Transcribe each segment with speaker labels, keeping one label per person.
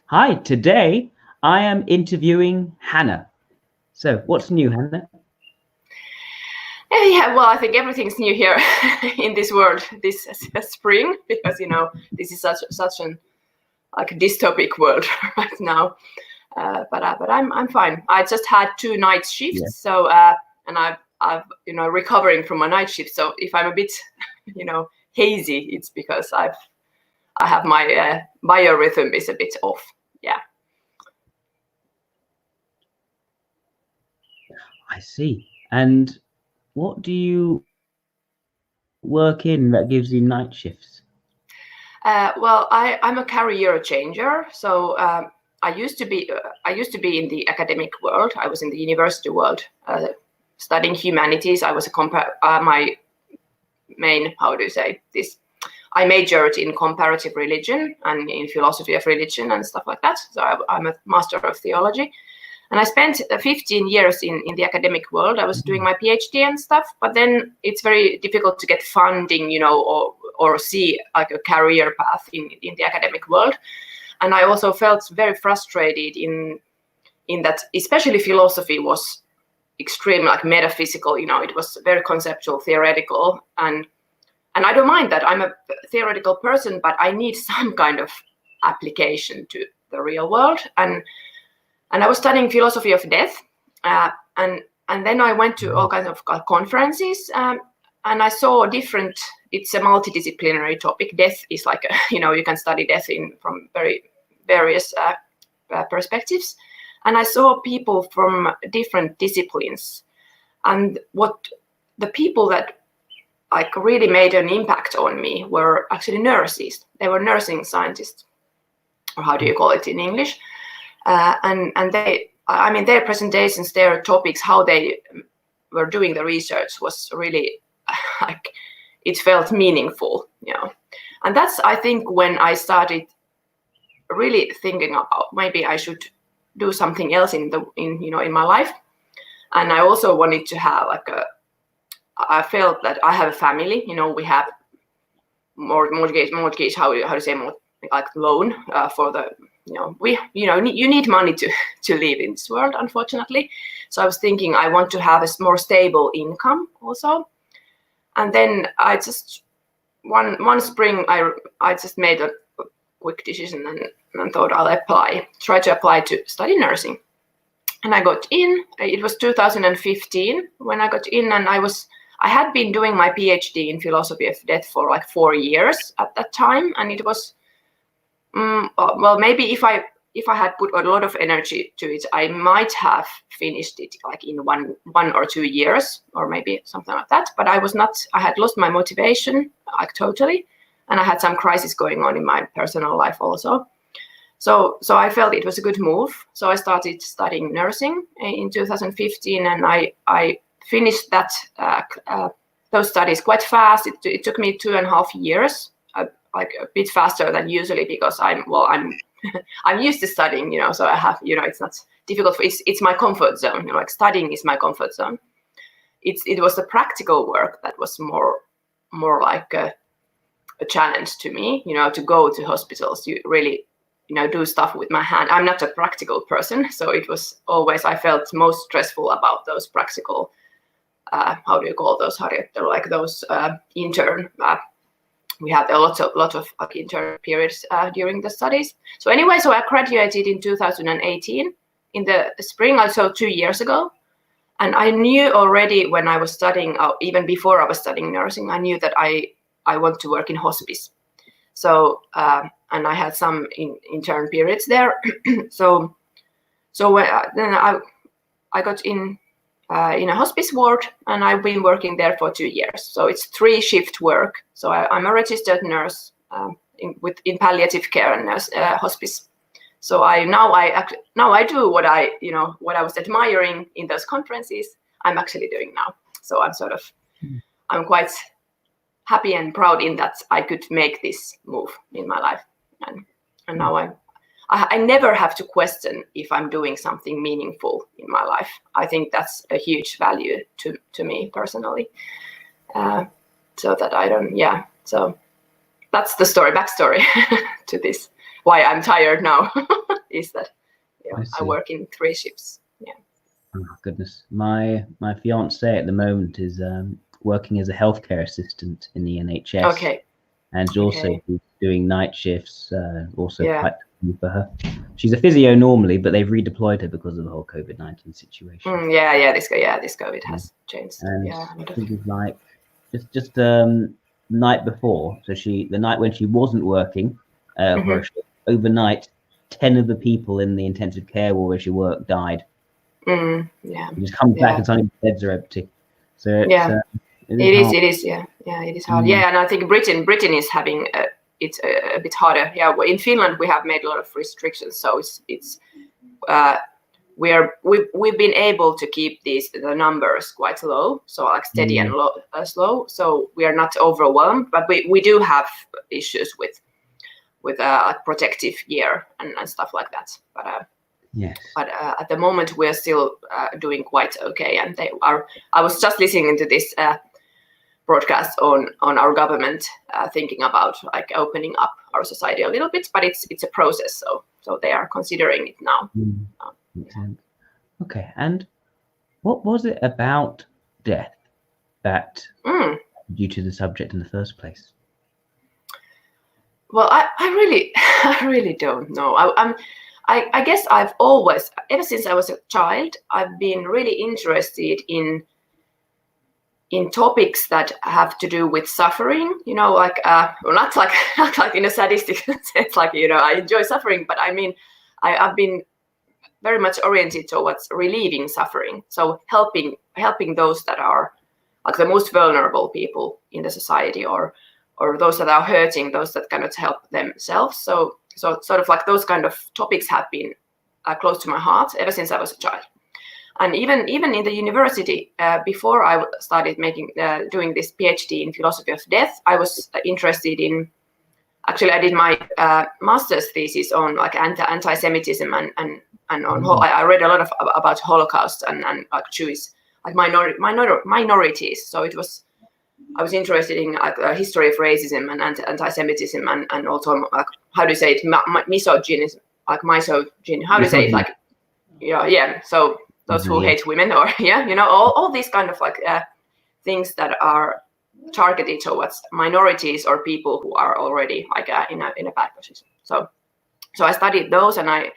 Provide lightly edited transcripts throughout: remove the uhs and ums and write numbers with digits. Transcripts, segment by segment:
Speaker 1: Hi, today I am interviewing Hanna. So, what's new, Hanna?
Speaker 2: Yeah, well, I think everything's new here in this world this spring, because this is such an like dystopic world right now. But I'm fine. I just had 2 night shifts,
Speaker 1: Yeah,
Speaker 2: so and I've recovering from my night shift. So if I'm a bit hazy, it's because I have my biorhythm is a bit off. Yeah.
Speaker 1: I see. And what do you work in that gives you night shifts?
Speaker 2: Well, I'm a career changer. So I used to be in the academic world. I was in the university world studying humanities. I was my main, how do you say this? I majored in comparative religion and in philosophy of religion and stuff like that. So I'm a master of theology. And I spent 15 years in the academic world. I was doing my PhD and stuff, but then it's very difficult to get funding, or see like a career path in the academic world. And I also felt very frustrated in that, especially philosophy was extreme, like metaphysical. It was very conceptual, theoretical, and I don't mind that. I'm a theoretical person, but I need some kind of application to the real world. And I was studying philosophy of death, and then I went to all kinds of conferences, and I saw different. It's a multidisciplinary topic. Death is like you can study death from very various perspectives, and I saw people from different disciplines, and what the people that like really made an impact on me were actually nurses. They were nursing scientists, or how do you call it in English? And they, I mean, their presentations, their topics, how they were doing the research was really like it felt meaningful, And that's, I think, when I started really thinking about maybe I should do something else in my life. And I also wanted to have I felt that I have a family. We have mortgage. How do you say like loan for the you need money to live in this world, unfortunately. So I was thinking I want to have a more stable income also. And then I just one spring I just made a quick decision and thought I'll try to apply to study nursing. And I got in. It was 2015 when I got in, and I had been doing my PhD in philosophy of death for like 4 years at that time, and it was well, maybe if I had put a lot of energy to it, I might have finished it like in one or 2 years, or maybe something like that. But I was not. I had lost my motivation like totally, and I had some crisis going on in my personal life also. So I felt it was a good move. So I started studying nursing in 2015, and I finished those studies quite fast. It took me 2.5 years, like a bit faster than usually, because I'm I'm used to studying, so I have, it's not difficult. It's my comfort zone, like studying is my comfort zone. It was the practical work that was more like a challenge to me, to go to hospitals, you really, do stuff with my hand. I'm not a practical person, so it was always, I felt most stressful about those practical, how do you call those? They're like those intern. We had a lot of like intern periods during the studies. So anyway, so I graduated in 2018 in the spring, also 2 years ago. And I knew already when I was studying, even before I was studying nursing, I knew that I want to work in hospice. So and I had some intern periods there. so then I got in a hospice ward, and I've been working there for 2 years. So it's 3 shift work. So I'm a registered nurse in palliative care and hospice. So now I do what I was admiring in those conferences. I'm actually doing now. So I'm quite happy and proud in that I could make this move in my life, and now I never have to question if I'm doing something meaningful in my life. I think that's a huge value to me personally. So that I don't, so that's the backstory to this, why I'm tired now. is that
Speaker 1: I
Speaker 2: I work in 3 shifts. Yeah.
Speaker 1: Oh goodness, my fiance at the moment is working as a healthcare assistant in the NHS,
Speaker 2: Okay.
Speaker 1: and also
Speaker 2: Okay.
Speaker 1: doing night shifts. Also
Speaker 2: Yeah.
Speaker 1: quite new for her. She's a physio normally, but they've redeployed her because of the whole COVID-19 situation.
Speaker 2: Yeah. This COVID has changed.
Speaker 1: And
Speaker 2: Yeah.
Speaker 1: I think it's like just night before, so the night when she wasn't working for a shift, overnight, 10 of the people in the intensive care ward where she worked died.
Speaker 2: Yeah.
Speaker 1: She just comes back and suddenly the beds are empty. So it's,
Speaker 2: Yeah.
Speaker 1: it is.
Speaker 2: Yeah, it is hard. Yeah, and I think Britain is having it's a bit harder. Yeah, in Finland we have made a lot of restrictions, so it's we've been able to keep the numbers quite low, so like steady and slow. So we are not overwhelmed, but we do have issues with like protective gear and stuff like that. But
Speaker 1: yes.
Speaker 2: But at the moment we're still doing quite okay, and they are. I was just listening to this broadcast on our government thinking about like opening up our society a little bit, but it's a process, so they are considering it now.
Speaker 1: Makes sense. Okay, and what was it about death that due to the subject in the first place?
Speaker 2: Well, I really don't know. I guess I've always, ever since I was a child, I've been really interested in topics that have to do with suffering, like well, not like in a sadistic sense, like I enjoy suffering, but I mean I've been very much oriented towards relieving suffering, so helping those that are like the most vulnerable people in the society, or those that are hurting, those that cannot help themselves. So sort of like those kind of topics have been close to my heart ever since I was a child. And even in the university, before I started doing this PhD in philosophy of death, I was interested in. Actually, I did my master's thesis on like anti-Semitism and on. I read a lot about Holocaust and like Jewish like minorities. So I was interested in like history of racism and anti-Semitism and also like how do you say it, misogyny, like misogyny. How do you say it, like yeah. So those who hate women, or all these kind of like things that are targeted towards minorities or people who are already like in a bad position. So I studied those, and I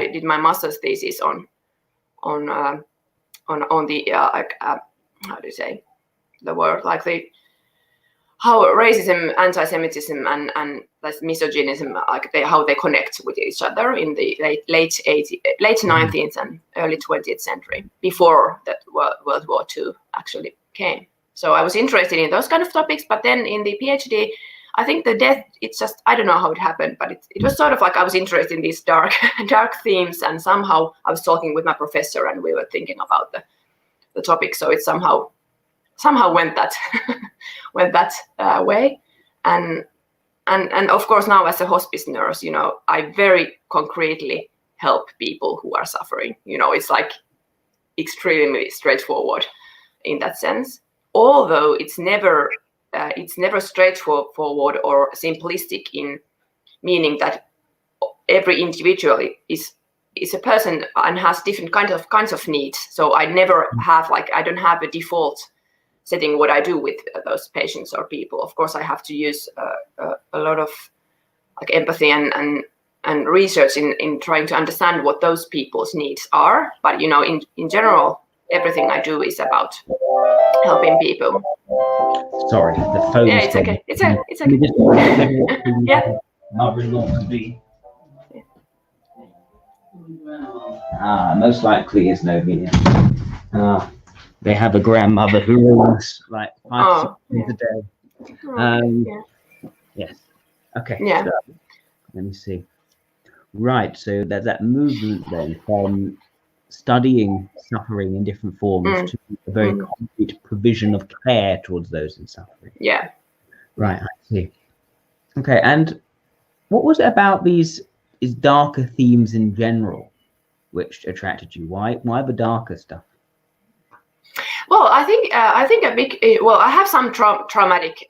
Speaker 2: did my master's thesis on the like how do you say the word, like how racism, anti-Semitism, and like misogynism, like how they connect with each other in the late 19th and early 20th century, before that World War II actually came. So I was interested in those kind of topics, but then in the PhD, I think the death, it's just, I don't know how it happened, but it was sort of like I was interested in these dark themes, and somehow I was talking with my professor and we were thinking about the topic. So it somehow went that way. And of course now as a hospice nurse, I very concretely help people who are suffering. It's like extremely straightforward in that sense. Although it's never straightforward or simplistic, in meaning that every individual is a person and has different kinds of needs. So I never have I don't have a default setting what I do with those patients or people. Of course, I have to use a lot of like empathy and research in trying to understand what those people's needs are. But in general, everything I do is about helping people.
Speaker 1: Sorry, the phone.
Speaker 2: Yeah, it's okay. It's okay. Yeah.
Speaker 1: Not really want to be. Most likely is Novia. They have a grandmother who rings like 5-6 times a day. Yes. Okay.
Speaker 2: Yeah.
Speaker 1: So, let me see. Right. So there's that movement then from studying suffering in different forms to a very concrete provision of care towards those in suffering.
Speaker 2: Yeah.
Speaker 1: Right. I see. Okay. And what was it about these darker themes in general which attracted you? Why the darker stuff?
Speaker 2: Well, I think a big. Well, I have some traumatic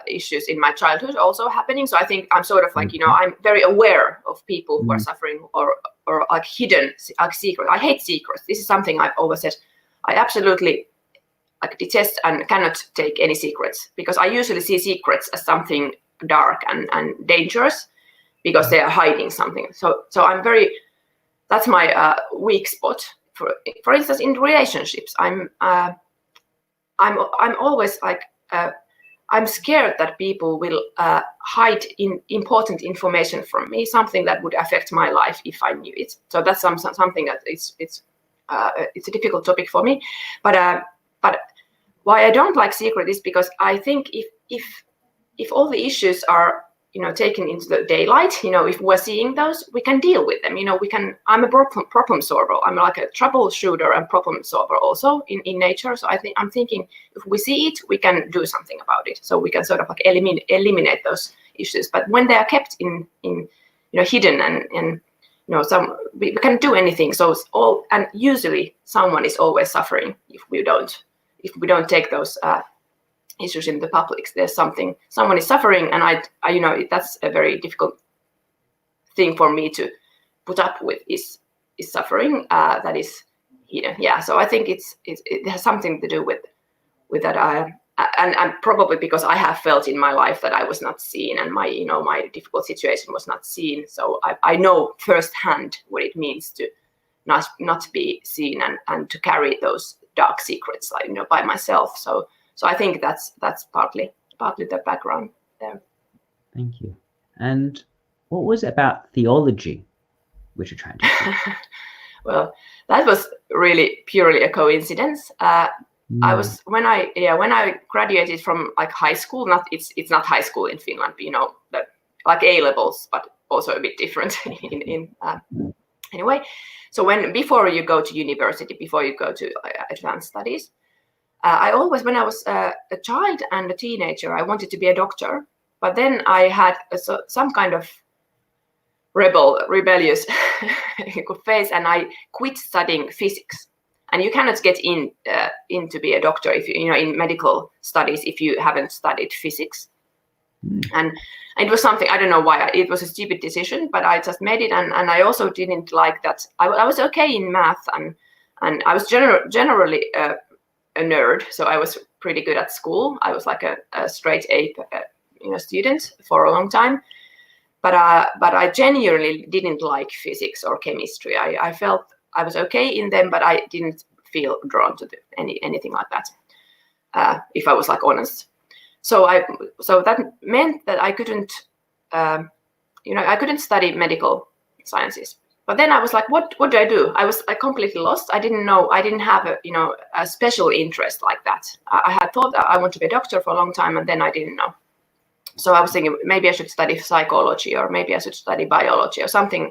Speaker 2: issues in my childhood also happening. So I think I'm sort of like I'm very aware of people who are suffering, or or like hidden like secret. I hate secrets. This is something I've always said. I absolutely like detest and cannot take any secrets, because I usually see secrets as something dark and dangerous, because they are hiding something. So I'm very, that's my weak spot. For instance, in relationships, I'm always like I'm scared that people will hide important information from me, something that would affect my life if I knew it. So that's something that it's a difficult topic for me. But why I don't like secret is because I think if all the issues are taken into the daylight, if we're seeing those, we can deal with them. I'm a problem solver. I'm like a troubleshooter and problem solver also in nature. So I'm thinking if we see it, we can do something about it. So we can sort of like eliminate those issues. But when they are kept in hidden and we can't do anything. So it's all, and usually someone is always suffering if we don't take those issues in the public. There's someone is suffering, and I that's a very difficult thing for me to put up with is suffering that is hidden. Yeah, so I think it has something to do with that. And probably because I have felt in my life that I was not seen, and my difficult situation was not seen. So I know firsthand what it means to not be seen and to carry those dark secrets, by myself. So I think that's partly the background there.
Speaker 1: Thank you. And what was it about theology which attracted you?
Speaker 2: Well, that was really purely a coincidence. I was when I graduated from like high school. It's not high school in Finland, but like A levels, but also a bit different anyway. So before you go to university, before you go to advanced studies, I always, when I was a child and a teenager, I wanted to be a doctor. But then I had some kind of rebellious phase, and I quit studying physics. And you cannot get in to be a doctor if in medical studies if you haven't studied physics. And it was something, I don't know why, it was a stupid decision, but I just made it. And I also didn't like that. I was okay in math, and I was generally a nerd, so I was pretty good at school. I was like a straight A student for a long time. But I genuinely didn't like physics or chemistry. I felt I was okay in them, but I didn't feel drawn to anything like that, if I was like honest. So that meant that I couldn't, I couldn't study medical sciences. But then I was like, what do I do? I was completely lost. I didn't know. I didn't have a special interest like that. I had thought that I want to be a doctor for a long time, and then I didn't know. So I was thinking maybe I should study psychology, or maybe I should study biology or something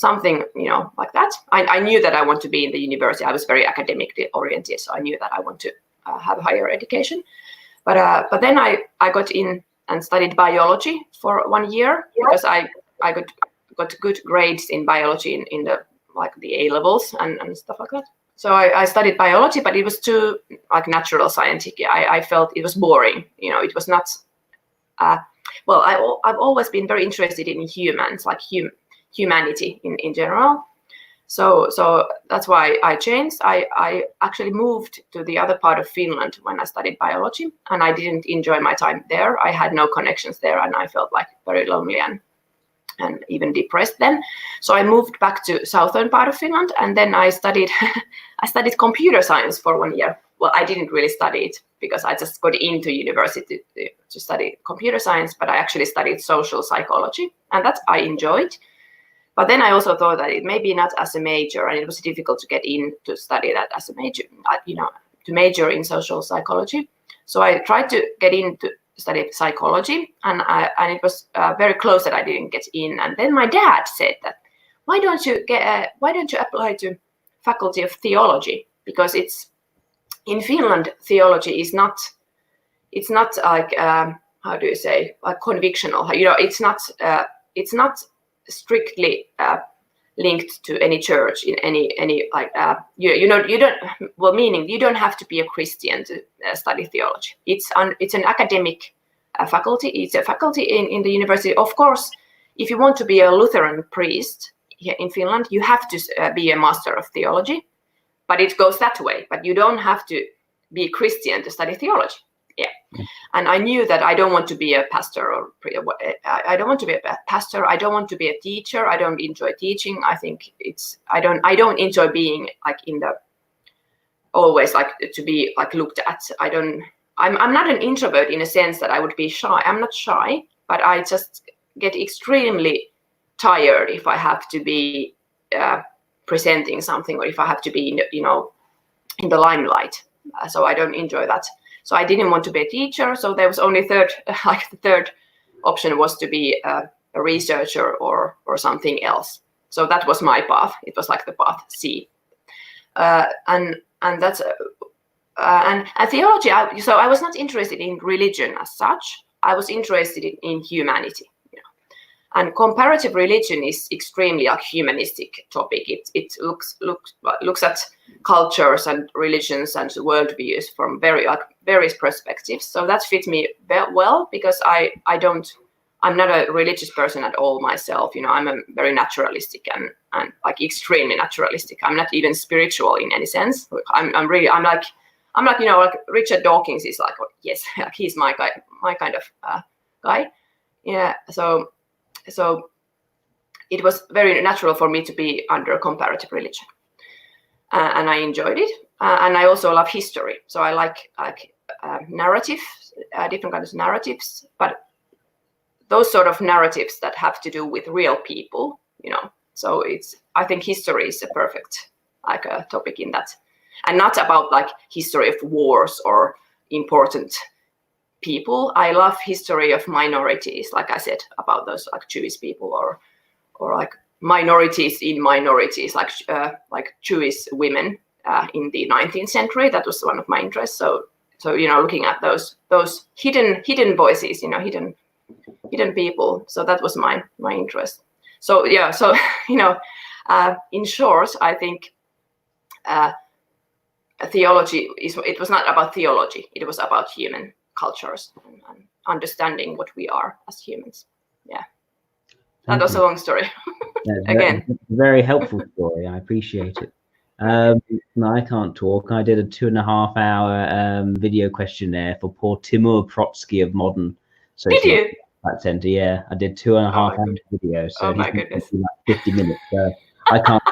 Speaker 2: like that. I knew that I want to be in the university. I was very academically oriented, so I knew that I want to have higher education. But then I got in and studied biology for 1 year because I got good grades in biology in the A levels and stuff like that. So I studied biology, but it was too natural scientific. I felt it was boring. It was not. I've always been very interested in humans, humanity in general. So that's why I changed. I actually moved to the other part of Finland when I studied biology, and I didn't enjoy my time there. I had no connections there, and I felt very lonely and even depressed then. So I moved back to southern part of Finland, and then I studied computer science for 1 year. Well, I didn't really study it because I just got into university to study computer science, but I actually studied social psychology, and that I enjoyed. But then I also thought that it may be not as a major, and it was difficult to get in to study that as a major, to major in social psychology. So I tried to get in to study psychology, and it was very close that I didn't get in. And then my dad said that, why don't you apply to faculty of theology? Because it's in Finland, theology is not. It's not like how do you say, like convictional. It's not strictly linked to any church in any you don't, well, meaning you don't have to be a Christian to study theology. It's an academic faculty. It's a faculty in the university. Of course, if you want to be a Lutheran priest, here in Finland, you have to be a master of theology, but it goes that way. But you don't have to be Christian to study theology. Yeah. And I knew that I don't want to be a pastor, or I don't want to be a pastor. I don't want to be a teacher. I don't enjoy teaching. I think I don't enjoy being like in the always like to be like looked at. I'm not an introvert in a sense that I would be shy. I'm not shy, but I just get extremely tired if I have to be presenting something, or if I have to be in the limelight. So I don't enjoy that. So I didn't want to be a teacher. So there was only the third option was to be a researcher or something else. So that was my path. It was like the path C. And that's and theology. So I was not interested in religion as such. I was interested in humanity. And comparative religion is extremely a humanistic topic. It looks at cultures and religions and worldviews from various perspectives. So that fits me well, because I'm not a religious person at all myself. I'm a very naturalistic and like extremely naturalistic. I'm not even spiritual in any sense. I'm like Richard Dawkins is like, yes, like he's my kind of guy. Yeah. So it was very natural for me to be under comparative religion, and I enjoyed it. And I also love history, so I like narrative, different kinds of narratives, but those sort of narratives that have to do with real people, So I think history is a perfect like a topic in that, and not about like history of wars or important people. I love history of minorities, like I said, about those like Jewish people or like minorities in minorities, like Jewish women in the 19th century. That was one of my interests. So looking at those hidden voices, hidden people. So that was my interest. So yeah. So in short, I think theology it was not about theology. It was about human cultures and understanding what we are as humans. Yeah. That was a long story. Again.
Speaker 1: Very helpful story. I appreciate it. No, I can't talk. I did a 2.5 hour video questionnaire for poor Timur Protsky of Modern. So
Speaker 2: did you?
Speaker 1: That center, yeah. I did 2.5 hours video. So
Speaker 2: oh my goodness.
Speaker 1: Like 50 minutes. So I can't.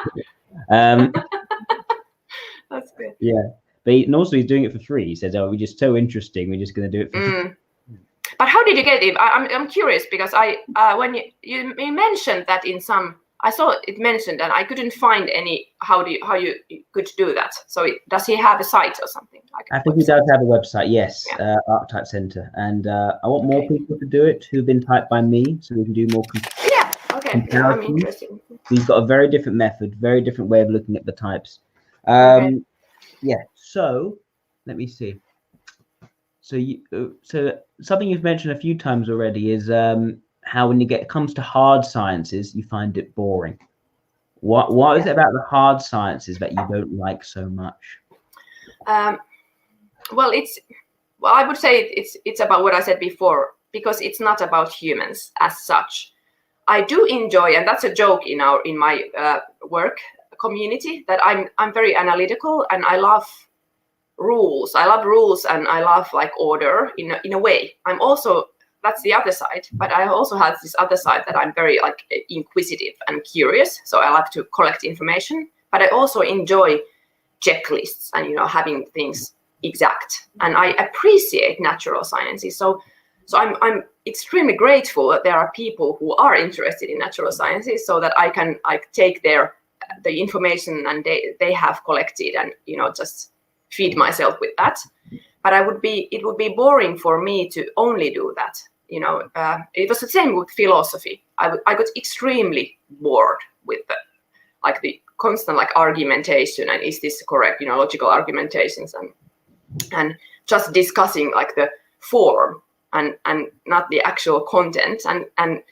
Speaker 2: That's good.
Speaker 1: Yeah. And also he's doing it for free. He says, we're just so interesting. We're just going to do it for free.
Speaker 2: But how did you get it? I'm curious, because when you mentioned that in some, I saw it mentioned, and I couldn't find any how you could do that. So does he have a site or something?
Speaker 1: I think he does have a website, yes, yeah. Archetype Center. And I want more people to do it who've been typed by me, so we can do more
Speaker 2: okay. Yeah, I'm interested.
Speaker 1: He's got a very different method, very different way of looking at the types. Yeah, so let me see. So something you've mentioned a few times already is how when it comes to hard sciences, you find it boring. What is it about the hard sciences that you don't like so much?
Speaker 2: Well, I would say it's about what I said before, because it's not about humans as such. I do enjoy, and that's a joke in my work community, that I'm very analytical, and I love rules. I love rules, and I love like order in a way. That's the other side, but I also have this other side that I'm very like inquisitive and curious. So I like to collect information, but I also enjoy checklists and having things exact. And I appreciate natural sciences. So I'm extremely grateful that there are people who are interested in natural sciences, so that I can take the information and they have collected and just feed myself with that. But it would be boring for me to only do that. It was the same with philosophy. I got extremely bored with the constant argumentation, and is this correct? Logical argumentations and just discussing like the form and not the actual content. And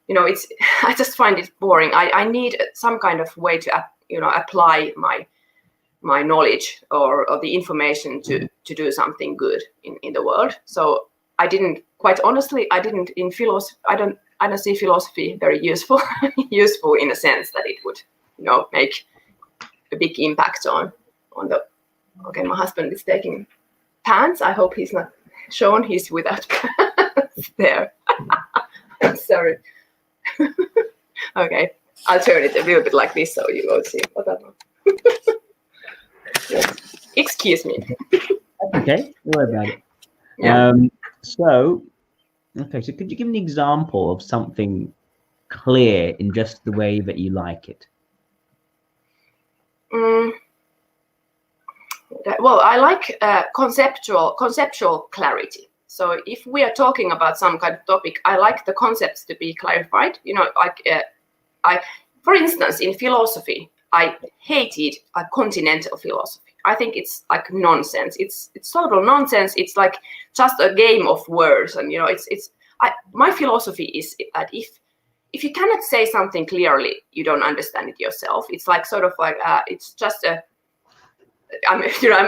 Speaker 2: it's I just find it boring. I need some kind of way to apply my knowledge or the information to do something good in the world. So I didn't, quite honestly, in philosophy, I don't see philosophy very useful, useful in a sense that it would, make a big impact on the. Okay, my husband is taking pants. I hope he's not shown. He's without pants there. I'm sorry. Okay, I'll turn it a little bit like this so you won't see what I'm. Yes. Excuse me.
Speaker 1: Okay, don't worry about it.
Speaker 2: Yeah.
Speaker 1: So could you give an example of something clear in just the way that you like it?
Speaker 2: Well, I like conceptual clarity. So if we are talking about some kind of topic, I like the concepts to be clarified. For instance, in philosophy, I hated continental philosophy. I think it's like nonsense. It's total nonsense. It's like just a game of words, and my philosophy is that if you cannot say something clearly, you don't understand it yourself. It's like sort of like it's just a. I'm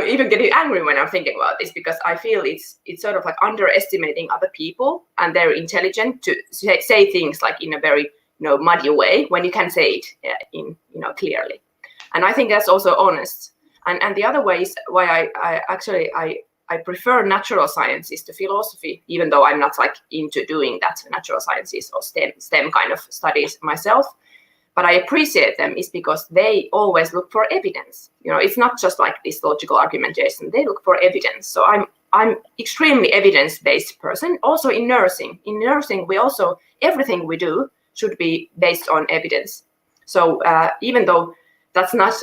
Speaker 2: even getting angry when I'm thinking about this, because I feel it's sort of like underestimating other people and their intelligence to say things like in a very muddy way when you can say it in clearly. And I think that's also honest. And the other way is why I prefer natural sciences to philosophy, even though I'm not like into doing that natural sciences or STEM kind of studies myself. But I appreciate them is because they always look for evidence. It's not just like this logical argumentation. They look for evidence. So I'm extremely evidence-based person. Also in nursing. In nursing, we also everything we do should be based on evidence. So even though that's not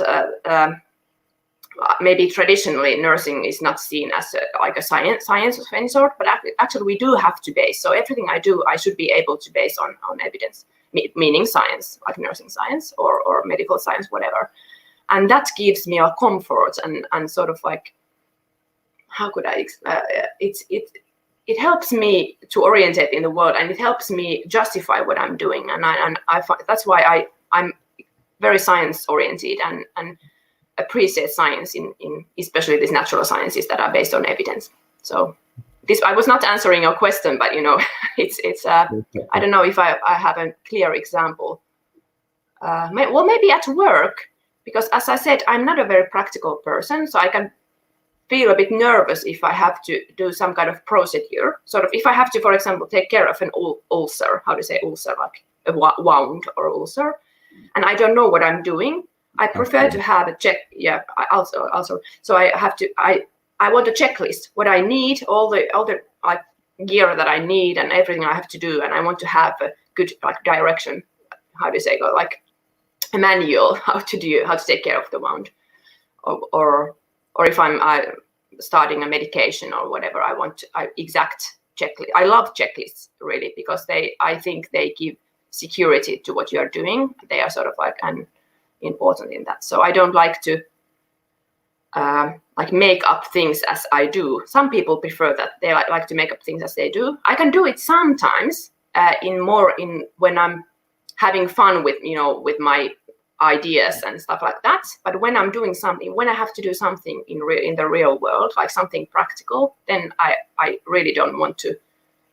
Speaker 2: maybe traditionally nursing is not seen as like a science of any sort, but actually we do have to base. So everything I do, I should be able to base on evidence. Meaning science, like nursing science or medical science, whatever. And that gives me a comfort and sort of like, how could I, it helps me to orientate in the world, and it helps me justify what I'm doing. And I that's why I'm very science oriented and appreciate science in especially these natural sciences that are based on evidence. So this, I was not answering your question, but it's I don't know if I have a clear example. Well, maybe at work, because as I said, I'm not a very practical person, so I can feel a bit nervous if I have to do some kind of procedure. Sort of if I have to, for example, take care of an ulcer, how to say ulcer, like a wound or ulcer, and I don't know what I'm doing. I prefer to have a check. Yeah, also. So I have to. I want a checklist, what I need, all the like gear that I need and everything I have to do, and I want to have a good like direction. How do you say, like a manual how to take care of the wound, or if I'm starting a medication or whatever, I want exact checklist. I love checklists really, because I think they give security to what you are doing. They are sort of like important in that. So I don't like to like make up things as I do. Some people prefer that. They like to make up things as they do. I can do it sometimes when I'm having fun with with my ideas and stuff like that. But when I'm doing something, when I have to do something in the real world, like something practical, then I really don't want to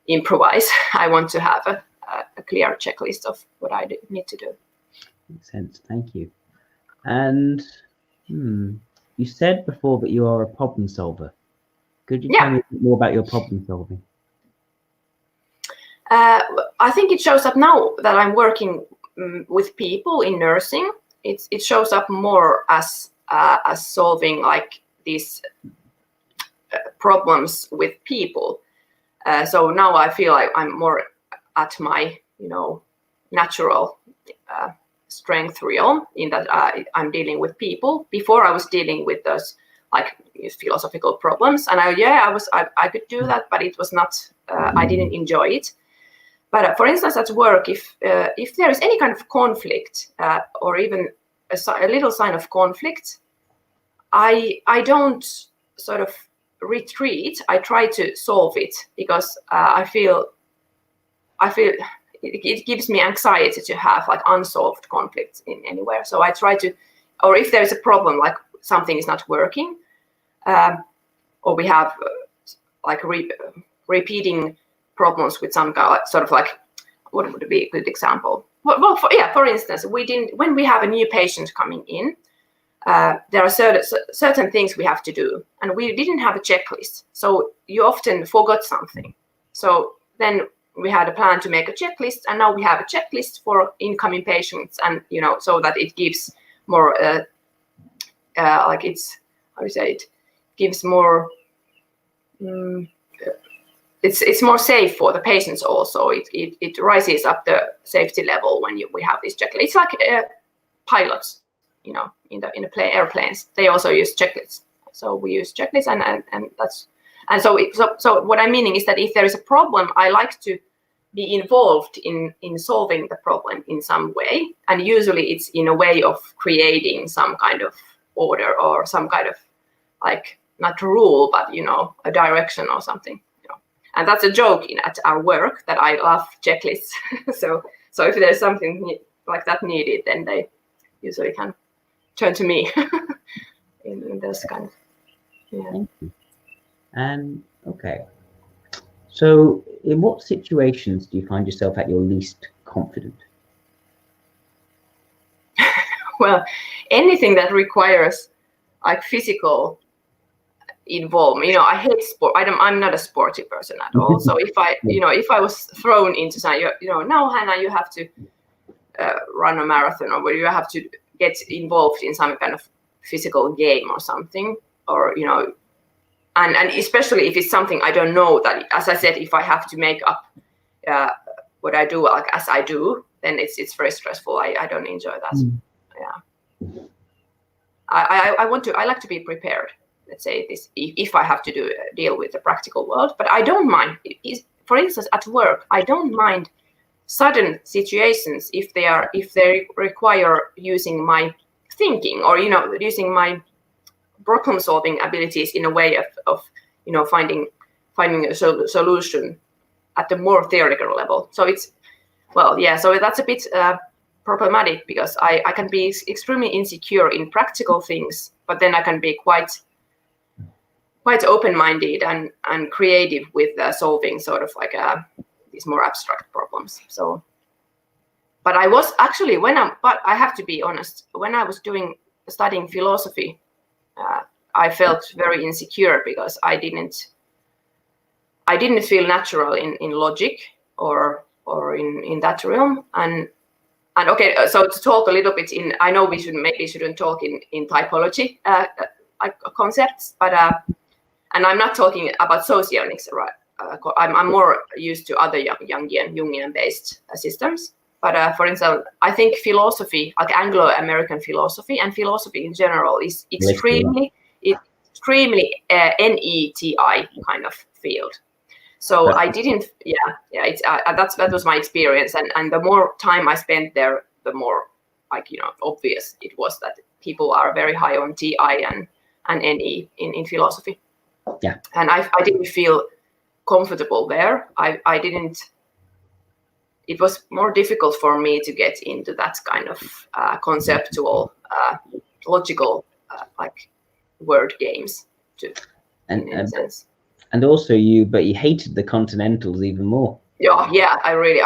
Speaker 2: improvise. I want to have a clear checklist of what I need to do.
Speaker 1: Makes sense. Thank you. And you said before that you are a problem solver. Could you tell me a bit more about your problem solving?
Speaker 2: I think it shows up now that I'm working with people in nursing. It shows up more as solving like these problems with people. So now I feel like I'm more at my natural strength realm, in that I'm dealing with people. Before I was dealing with those like philosophical problems, and I could do that, but it was not. I didn't enjoy it. But for instance, at work, if there is any kind of conflict or even a little sign of conflict, I don't sort of retreat. I try to solve it, because I feel it gives me anxiety to have like unsolved conflicts in anywhere. So I try to, or if there's a problem, like something is not working, or we have like repeating problems with some sort of like what would be a good example? Well, for instance, when we have a new patient coming in, there are certain things we have to do, and we didn't have a checklist. So you often forgot something. So then we had a plan to make a checklist, and now we have a checklist for incoming patients, and so that it gives more like it's how you say it gives more. It's more safe for the patients also. It rises up the safety level when we have this checklist. It's like pilots, in the airplanes. They also use checklists. So we use checklists, and that's so what I'm meaning is that if there is a problem, I like to be involved in solving the problem in some way, and usually it's in a way of creating some kind of order or some kind of like not rule, but a direction or something. And that's a joke at our work that I love checklists. so if there's something like that needed, then they usually can turn to me in this kind of. Yeah.
Speaker 1: Okay. So in what situations do you find yourself at your least confident?
Speaker 2: Well, anything that requires like physical involvement. I hate sport. I'm not a sporty person at all. So if I was thrown into something, now Hanna, you have to run a marathon, or where you have to get involved in some kind of physical game or something, or and especially if it's something I don't know, that, as I said, if I have to make up what I do like as I do, then it's very stressful. I don't enjoy that. Yeah. I like to be prepared. Let's say this, if I have to deal with the practical world, but I don't mind. For instance, at work, I don't mind sudden situations if they require using my thinking, or using my problem solving abilities in a way of finding a solution at the more theoretical level. So so that's a bit problematic, because I can be extremely insecure in practical things, but then I can be quite open-minded and creative with solving sort of like these more abstract problems. So, but I was actually but I have to be honest, when I was studying philosophy, I felt very insecure because I didn't feel natural in logic or in that realm. And okay, so to talk a little bit I know we shouldn't talk in typology concepts, but and I'm not talking about socionics, right? I'm more used to other Jungian-based systems. But for instance, I think philosophy, like Anglo-American philosophy and philosophy in general, is extremely NETI kind of field. So I didn't, that was my experience, and the more time I spent there, the more obvious it was that people are very high on TI and NE in philosophy.
Speaker 1: Yeah.
Speaker 2: And I didn't feel comfortable there. I didn't. It was more difficult for me to get into that kind of conceptual, logical, like word games. In a sense.
Speaker 1: And also you hated the Continentals even more.
Speaker 2: Yeah. I really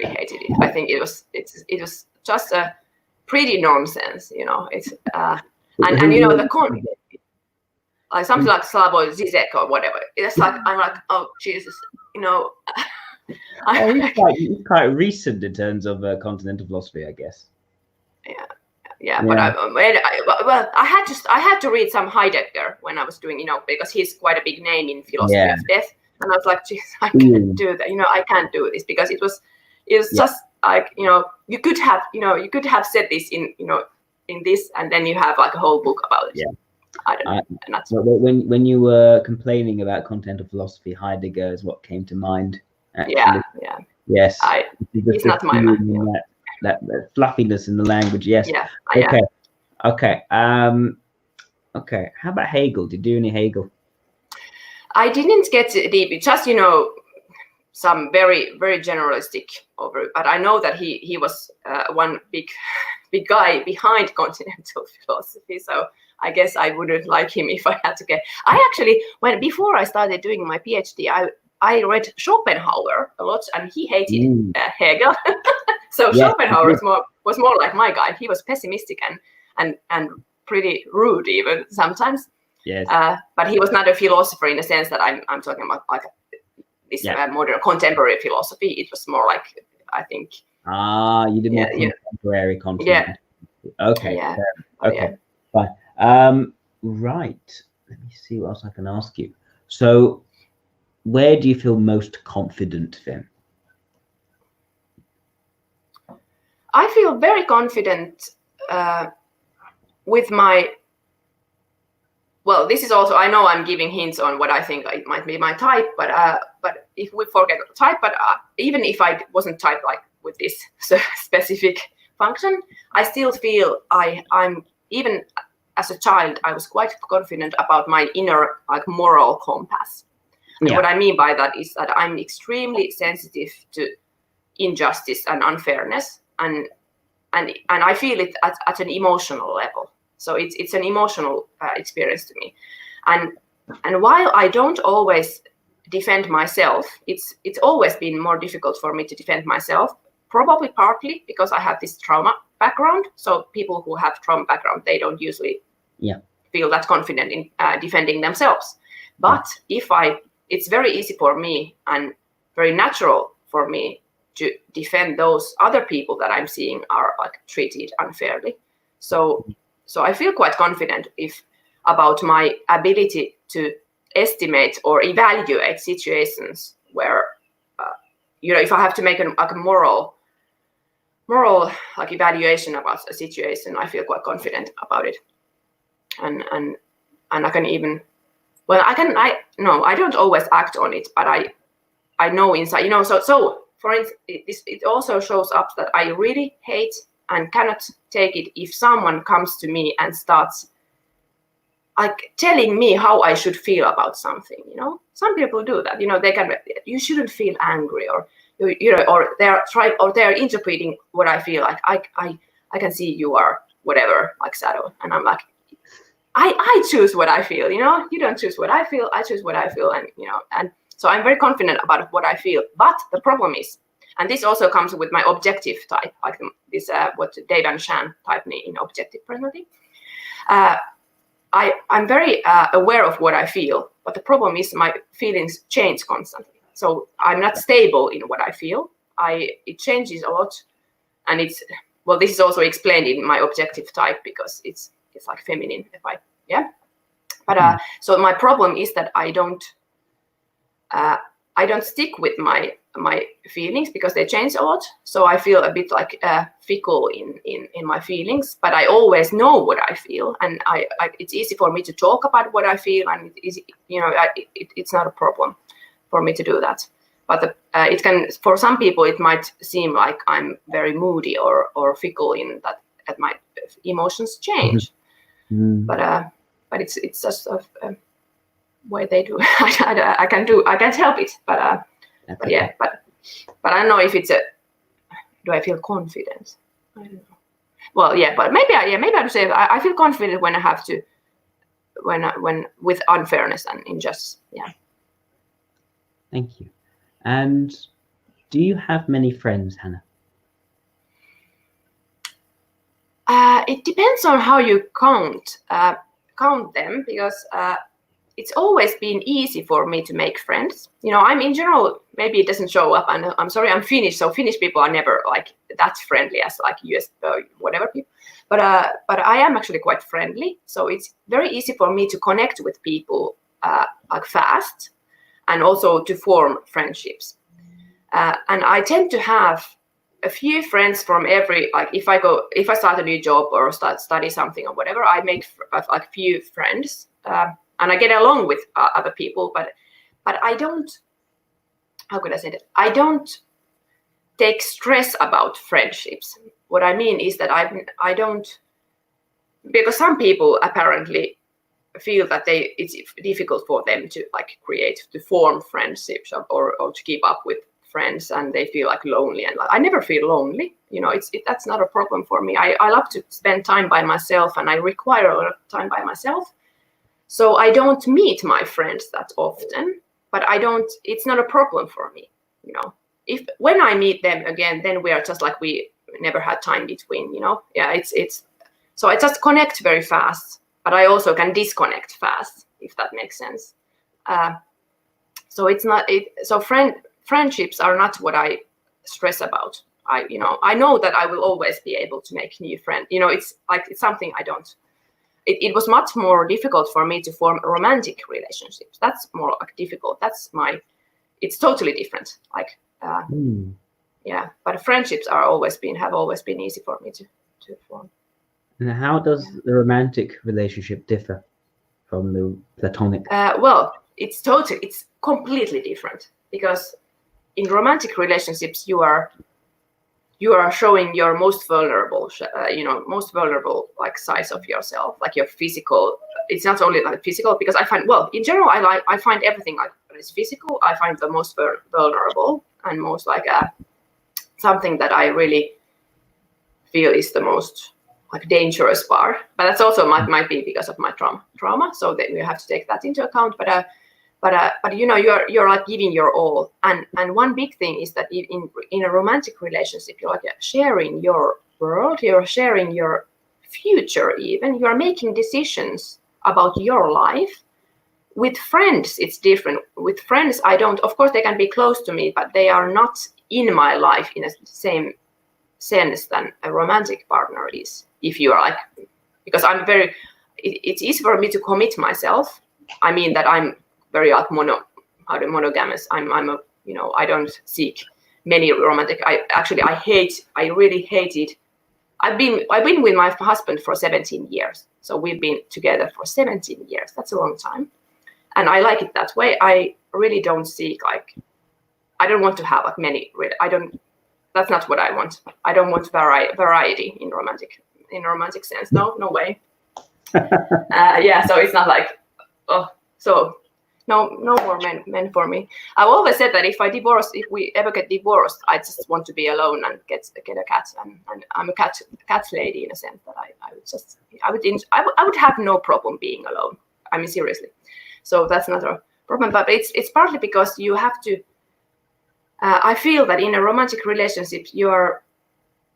Speaker 2: hated it. I think it was just a pretty nonsense. It's the like something like Slavoj Zizek or whatever. It's like I'm like, oh Jesus,
Speaker 1: He's quite recent in terms of continental philosophy, I guess.
Speaker 2: Yeah. But I had to read some Heidegger when I was doing, because he's quite a big name in philosophy of death, and I was like, geez, I can't do that. I can't do this, because it was just like, you could have said this in this, and then you have like a whole book about it.
Speaker 1: Yeah.
Speaker 2: I don't know.
Speaker 1: When you were complaining about continental philosophy, Heidegger is what came to mind. Actually.
Speaker 2: Yeah.
Speaker 1: Yes.
Speaker 2: He's not my man.
Speaker 1: That fluffiness in the language. Yes.
Speaker 2: Yeah.
Speaker 1: Okay. Okay. How about Hegel? Did you do any Hegel?
Speaker 2: I didn't get deep. Just some very very generalistic over. But I know that he was one big guy behind continental philosophy. So I guess I wouldn't like him if I had to get. I actually, before I started doing my PhD, I read Schopenhauer a lot, and he hated Hegel. So
Speaker 1: Yeah.
Speaker 2: Schopenhauer was more like my guy. He was pessimistic and pretty rude even sometimes.
Speaker 1: Yes.
Speaker 2: But he was not a philosopher in the sense that I'm talking about like this modern contemporary philosophy. It was more like, I think.
Speaker 1: You did more contemporary content.
Speaker 2: Yeah.
Speaker 1: Okay.
Speaker 2: Yeah.
Speaker 1: Okay. Fine. Right. Let me see what else I can ask you. So, where do you feel most confident then?
Speaker 2: I feel very confident with my. Well, this is also, I know I'm giving hints on what I think it might be my type, but if we forget the type, but even if I wasn't typed like with this specific function, I still feel I'm even as a child, I was quite confident about my inner like moral compass. And what I mean by that is that I'm extremely sensitive to injustice and unfairness, and I feel it at an emotional level. So it's an emotional experience to me, and while I don't always defend myself, it's always been more difficult for me to defend myself. Probably partly because I have this trauma background. So people who have trauma background, they don't usually feel that confident in defending themselves. But it's very easy for me and very natural for me to defend those other people that I'm seeing are like treated unfairly. So I feel quite confident about my ability to estimate or evaluate situations where, if I have to make a moral like evaluation about a situation, I feel quite confident about it, and I can even, I don't always act on it, but I know inside, so for instance, it also shows up that I really hate and cannot take it if someone comes to me and starts like telling me how I should feel about something. Some people do that. You shouldn't feel angry, or or they're interpreting what I feel like. I can see you are whatever, like Shadow, and I'm like, I choose what I feel. You don't choose what I feel. I choose what I feel, and so I'm very confident about what I feel. But the problem is, and this also comes with my objective type, like this what Dave and Shan type me in objective personality. I'm very aware of what I feel, but the problem is my feelings change constantly. So I'm not stable in what I feel. It changes a lot, and this is also explained in my objective type because it's like feminine. But so my problem is that I don't stick with my feelings because they change a lot. So I feel a bit like fickle in my feelings, but I always know what I feel, and it's easy for me to talk about what I feel, and it's not a problem for me to do that. But it can, for some people, it might seem like I'm very moody or fickle in that my emotions change. Mm-hmm. But it's just a way they do. I can't help it. But I don't know if it's do I feel confident? I don't know. Well, but maybe I would say I feel confident when I have to, when with unfairness and injustice. Yeah.
Speaker 1: Thank you. And do you have many friends, Hanna?
Speaker 2: It depends on how you count them, because it's always been easy for me to make friends. I'm in general, maybe it doesn't show up, and I'm sorry, I'm Finnish, so Finnish people are never like that friendly as like US whatever people. But I am actually quite friendly, so it's very easy for me to connect with people like fast, and also to form friendships. And I tend to have a few friends from every, like if I start a new job or study something or whatever, I make like few friends. And I get along with other people, but I don't, how could I say that? I don't take stress about friendships. What I mean is that I don't, because some people apparently feel that it's difficult for them to like to form friendships or to keep up with friends, and they feel like lonely. And I never feel lonely. That's not a problem for me. I love to spend time by myself, and I require a lot of time by myself. So I don't meet my friends that often. but I don't. It's not a problem for me, you know. If when I meet them again, then we are just like we never had time between, you know. Yeah, it's so I just connect very fast, but I also can disconnect fast, if that makes sense. So it's not it. So friendships are not what I stress about. I know that I will always be able to make new friends. You know, it's something I don't. It was much more difficult for me to form romantic relationships. That's more like difficult. It's totally different. Like, yeah. But friendships have always been easy for me to form.
Speaker 1: And how does the romantic relationship differ from the platonic?
Speaker 2: Well, it's completely different, because in romantic relationships you are showing your most vulnerable, like size of yourself, like your physical. It's not only like physical, because I find, well, in general, I find everything like that is physical. I find the most vulnerable and most like something that I really feel is the most like dangerous part. But that's also might be because of my trauma. So that we have to take that into account. But you know, you're like giving your all, and one big thing is that in a romantic relationship, you're like sharing your world, you're sharing your future, even you're making decisions about your life. With friends, it's different. With friends, I don't. Of course, they can be close to me, but they are not in my life in the same sense than a romantic partner is. If you are like, because I'm very, it's easy for me to commit myself. I mean that I'm very like monogamous. I'm a, you know, I don't seek many romantic. I really hate it. I've been with my husband for 17 years. So we've been together for 17 years. That's a long time. And I like it that way. I really don't seek like, I don't want to have like many, that's not what I want. I don't want variety in romantic sense. No way. Yeah, so it's not like, so no more men for me. I've always said that if we ever get divorced, I just want to be alone and get a cat, and I'm a cat lady in a sense that I would have no problem being alone. I mean, seriously. So that's not a problem, but it's partly because you have to. I feel that in a romantic relationship, you are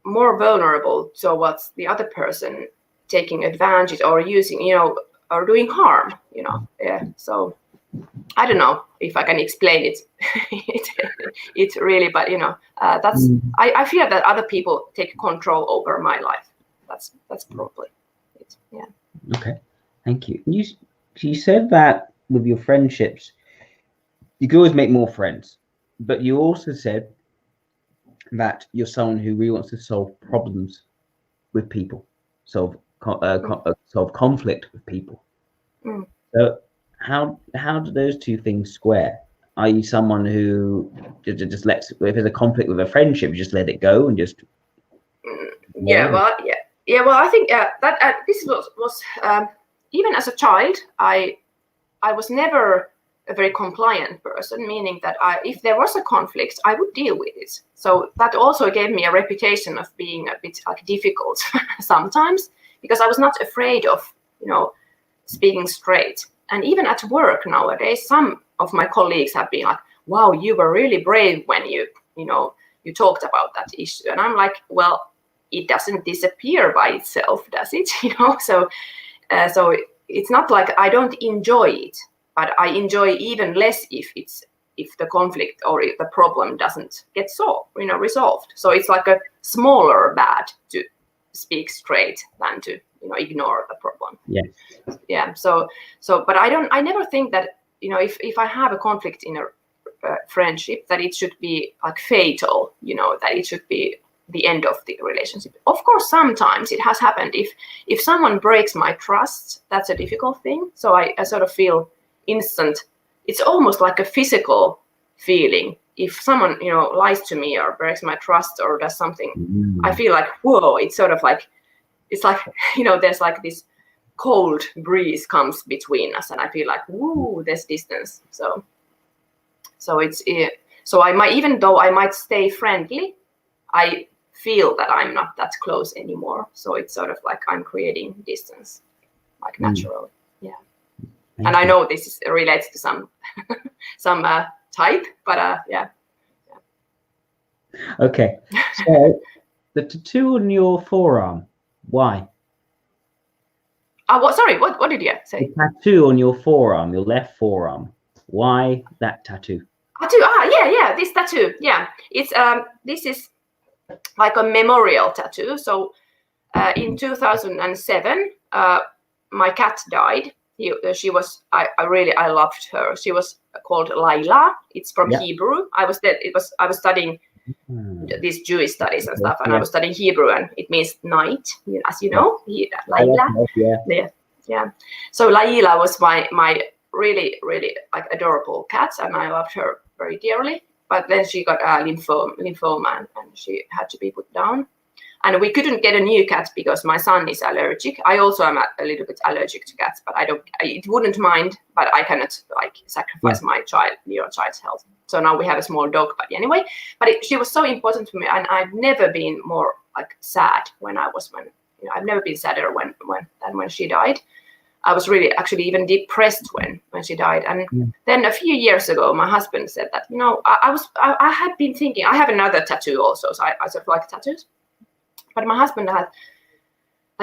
Speaker 2: more vulnerable towards the other person taking advantage or using, you know, or doing harm, you know. Yeah. So I don't know if I can explain it. It's really, but you know, that's. I feel that other people take control over my life. That's probably it. Yeah.
Speaker 1: Okay, thank you. You said that with your friendships, you can always make more friends, but you also said that you're someone who really wants to solve problems with people, solve conflict with people. So how do those two things square? Are you someone who just lets, if there's a conflict with a friendship, you just let it go and just
Speaker 2: Well, I think that this was even as a child, I was never a very compliant person, meaning that if there was a conflict, I would deal with it. So that also gave me a reputation of being a bit like difficult sometimes, because I was not afraid of, you know, speaking straight. And even at work nowadays, some of my colleagues have been like, wow, you were really brave when you talked about that issue. And I'm like, well, it doesn't disappear by itself, does it? You know, so it's not like I don't enjoy it, but I enjoy even less if the conflict or if the problem doesn't get resolved. So it's like a smaller bad to speak straight than to, you know, ignore the problem.
Speaker 1: Yes.
Speaker 2: Yeah. So but I never think that, you know, if I have a conflict in a friendship, that it should be like fatal, you know, that it should be the end of the relationship. Of course, sometimes it has happened. If someone breaks my trust, that's a difficult thing. So I sort of feel instant. It's almost like a physical feeling. If someone, you know, lies to me or breaks my trust or does something, I feel like, whoa, it's sort of like, it's like, you know, there's like this cold breeze comes between us, and I feel like, woo, there's distance. So it's, so I might, even though I might stay friendly, I feel that I'm not that close anymore. So it's sort of like I'm creating distance, like naturally. Yeah. And I know this is relates to some type, but yeah.
Speaker 1: Okay, so the tattoo on your forearm, why?
Speaker 2: Sorry, what did you say?
Speaker 1: The tattoo on your forearm, your left forearm. Why that tattoo?
Speaker 2: Tattoo. Yeah, this tattoo. Yeah, it's this is like a memorial tattoo. So in 2007, my cat died. She was. I loved her. She was called Laila. It's from Hebrew. I was studying these Jewish studies and stuff, and I was studying Hebrew, and it means night, as you know. Laila. Yeah. So Laila was my really like adorable cat, and I loved her very dearly. But then she got a lymphoma, and she had to be put down. And we couldn't get a new cat because my son is allergic. I also am a little bit allergic to cats, but it wouldn't mind, but I cannot like sacrifice my child's health. So now we have a small dog, but anyway, she was so important to me, and I've never been more like sad I've never been sadder than when she died. I was really actually even depressed when she died. And then a few years ago, my husband said that, I had been thinking, I have another tattoo also, so I sort of like tattoos. But my husband I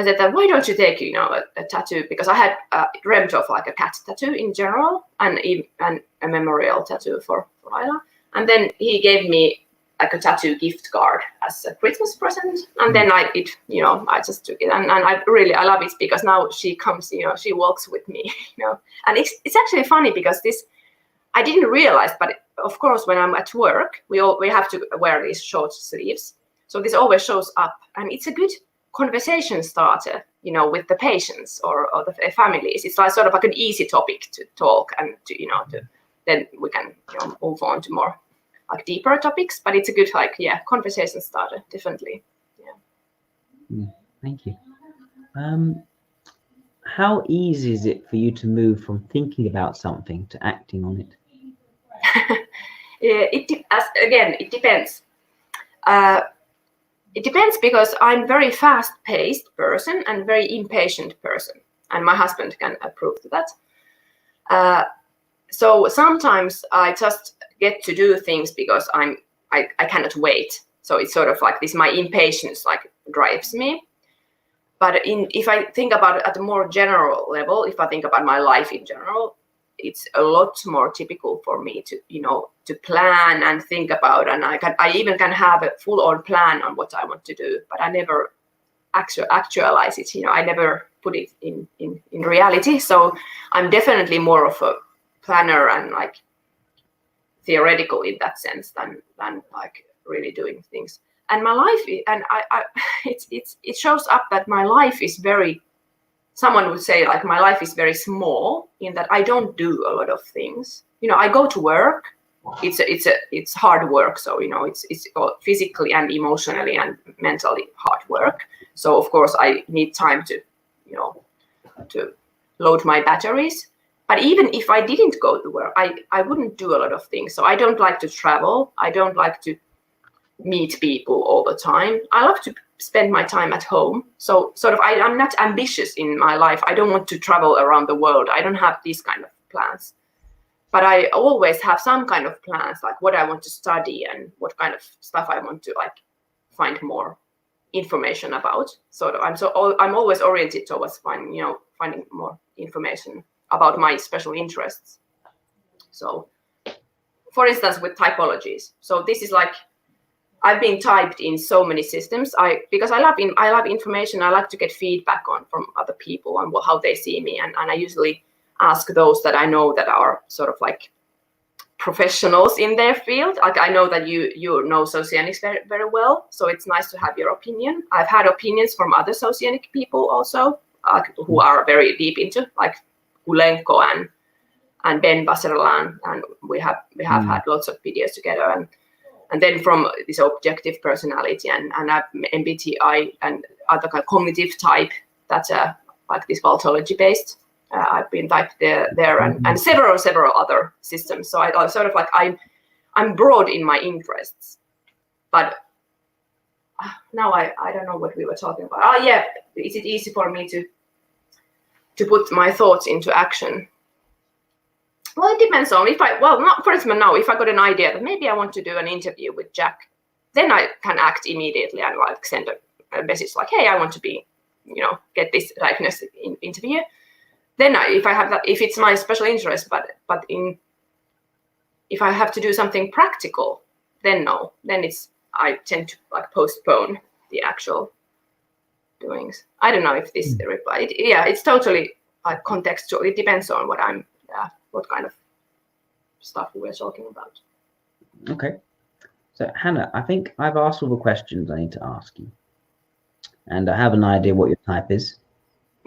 Speaker 2: said that, why don't you take, a tattoo? Because I had dreamt of like a cat tattoo in general and a memorial tattoo for Laila. And then he gave me like a tattoo gift card as a Christmas present. And then I just took it. And I love it because now she comes, she walks with me, And it's actually funny because I didn't realize, but of course, when I'm at work, we have to wear these short sleeves. So this always shows up, and it's a good conversation starter, with the patients or the families. It's like sort of like an easy topic to talk and then we can move on to more like deeper topics. But it's a good conversation starter, definitely. Yeah.
Speaker 1: Thank you. How easy is it for you to move from thinking about something to acting on it?
Speaker 2: It depends. It depends because I'm very fast-paced person and very impatient person, and my husband can approve to that. So sometimes I just get to do things because I cannot wait. So it's sort of like this, my impatience like drives me. But if I think about it at a more general level, if I think about my life in general, it's a lot more typical for me to plan and think about, and I even can have a full-on plan on what I want to do, but I never actualize it. I never put it in reality. So I'm definitely more of a planner and like theoretical in that sense than like really doing things. And my life, it shows up that my life is very. Someone would say like my life is very small in that I don't do a lot of things. I go to work. It's hard work. So it's physically and emotionally and mentally hard work. So of course I need time to to load my batteries. But even if I didn't go to work, I wouldn't do a lot of things. So I don't like to travel. I don't like to meet people all the time. I love to spend my time at home. So sort of I'm not ambitious in my life. I don't want to travel around the world. I don't have these kind of plans. But I always have some kind of plans, like what I want to study and what kind of stuff I want to like find more information about. So I'm always oriented towards finding more information about my special interests. So for instance, with typologies. So this is like I've been typed in so many systems. Because I love information. I like to get feedback from other people on how they see me, and I usually ask those that I know that are sort of like professionals in their field. Like I know that you know socianics very, very well, so it's nice to have your opinion. I've had opinions from other socianic people also, who are very deep into like Ulenko and Ben Basserland, and we have had lots of videos together, and then from this objective personality and MBTI and other kind of cognitive type, that's like this pathology based. I've been typed there and several other systems. So I sort of like I'm broad in my interests, but now I don't know what we were talking about. Oh yeah, is it easy for me to put my thoughts into action? Well, it depends on not for instance, no, if I got an idea that maybe I want to do an interview with Jack, then I can act immediately and like send a message like, hey, I want to be, get this diagnostic interview. Then if I have that, if it's my special interest, but if I have to do something practical, then no, then I tend to like postpone the actual doings. I don't know if this is the reply. It's totally like contextual. It depends on what kind of stuff we're talking about.
Speaker 1: Okay. So Hanna, I think I've asked all the questions I need to ask you. And I have an idea what your type is.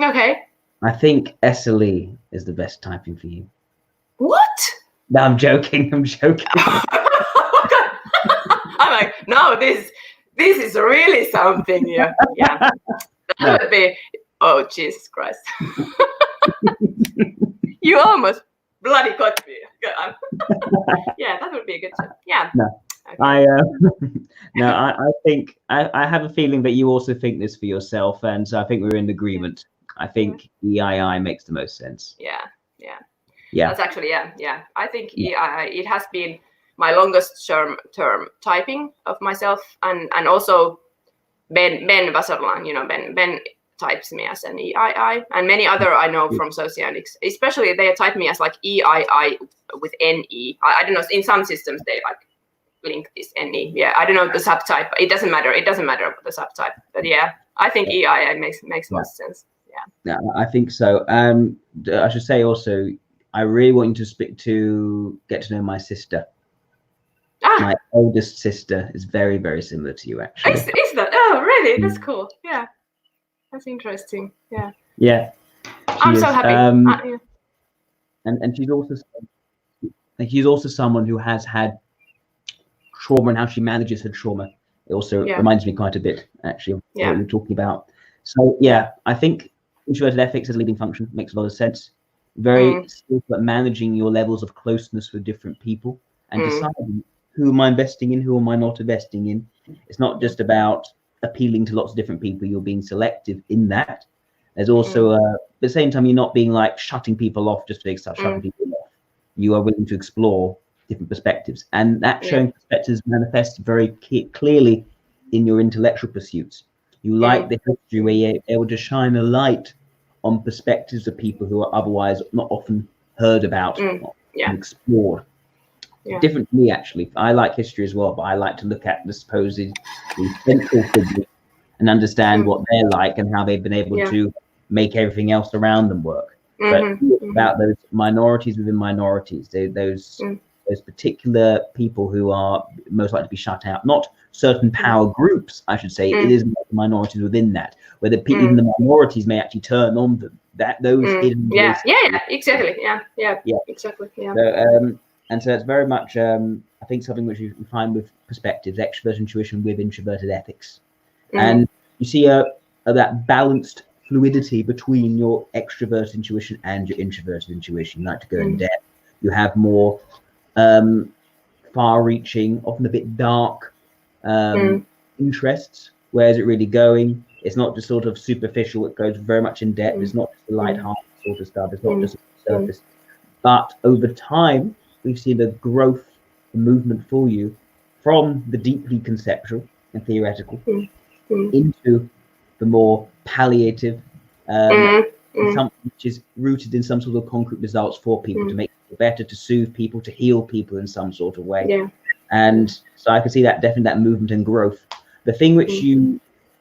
Speaker 2: Okay.
Speaker 1: I think SLE is the best typing for you.
Speaker 2: What?
Speaker 1: No, I'm joking. I'm
Speaker 2: like, no, this is really something. Yeah. That would be, oh, Jesus Christ. You almost bloody got me. Yeah, that would be a good time. Yeah.
Speaker 1: No. Okay. I think I have a feeling that you also think this for yourself, and so I think we're in agreement. I think EII makes the most sense.
Speaker 2: Yeah. That's actually I think EII, it has been my longest term typing of myself, and also Ben Wasserland, Ben types me as an EII, and many other I know from socionics, especially they type me as like EII with NE. I don't know, in some systems they like link this NE. Yeah, I don't know the subtype. It doesn't matter. It doesn't matter the subtype. But yeah, I think EII makes most sense.
Speaker 1: Yeah, I think so. I should say also, I really want you to get to know my sister. My oldest sister is very, very similar to you, actually.
Speaker 2: Is that? Oh, really? That's cool. Yeah, that's interesting. Yeah.
Speaker 1: Yeah.
Speaker 2: I'm so happy.
Speaker 1: And she's also someone who has had trauma, and how she manages her trauma. It also reminds me quite a bit, actually, of what you're talking about. So I think introverted ethics as a leading function makes a lot of sense. Very skillful at managing your levels of closeness with different people and deciding who am I investing in, who am I not investing in. It's not just about appealing to lots of different people. You're being selective in that. There's also at the same time, you're not being like shutting people off just to start shutting people off. You are willing to explore different perspectives, and that showing perspectives manifests very clearly in your intellectual pursuits. You like the history where you're able to shine a light on perspectives of people who are otherwise not often heard about and explored. Different to me, actually. I like history as well, but I like to look at the supposedly central figures and understand what they're like and how they've been able to make everything else around them work. But about those minorities within minorities, those particular people who are most likely to be shut out, not certain power groups, I should say. It is minorities within that, where the people, even the minorities, may actually turn on them.
Speaker 2: Exactly. Exactly.
Speaker 1: So, and so it's very much, I think, something which you find with perspectives, extrovert intuition with introverted ethics, and you see that balanced fluidity between your extrovert intuition and your introverted intuition. You like to go in depth. You have more far-reaching, often a bit dark interests. Where's it really going? It's not just sort of superficial. It goes very much in depth. It's not just the light-hearted sort of stuff. It's not just surface. But over time, we've seen a growth, a movement for you from the deeply conceptual and theoretical into the more palliative, something which is rooted in some sort of concrete results for people, to make it better, to soothe people, to heal people in some sort of way. And so I can see that definitely that movement and growth. The thing which